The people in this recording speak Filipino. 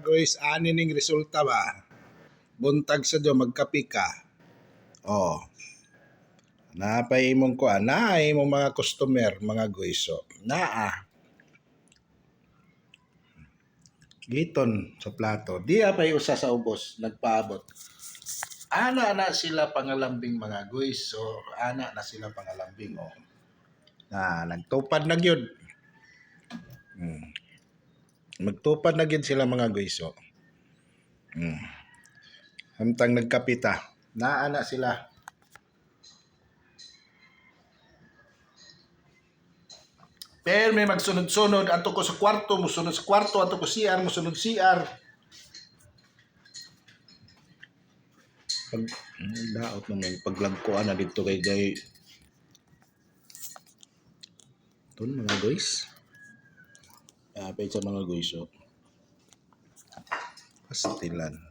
Guys, ani ning resulta ba? Buntag sa do magkapi ka. Oh. Napay imong ko na imong mga customer, mga guiso. Naa. Giton sa plato. Di apay usa sa ubos nagpaabot. Ana na sila pangalambing mga guiso. Ana na sila pangalambing oh. Nagtupad na gyud. Magtupad na gyud sila mga guiso. Samtang nagkapita. Naa na sila. Pero may magsunod-sunod ato ko sa kwarto, musunod sa kwarto, ato ko CR, musunod CR. Pag daot naman paglagkoan na dito kay Jay. Ton mga guys. Apay sa mga guys oh. Pastilan.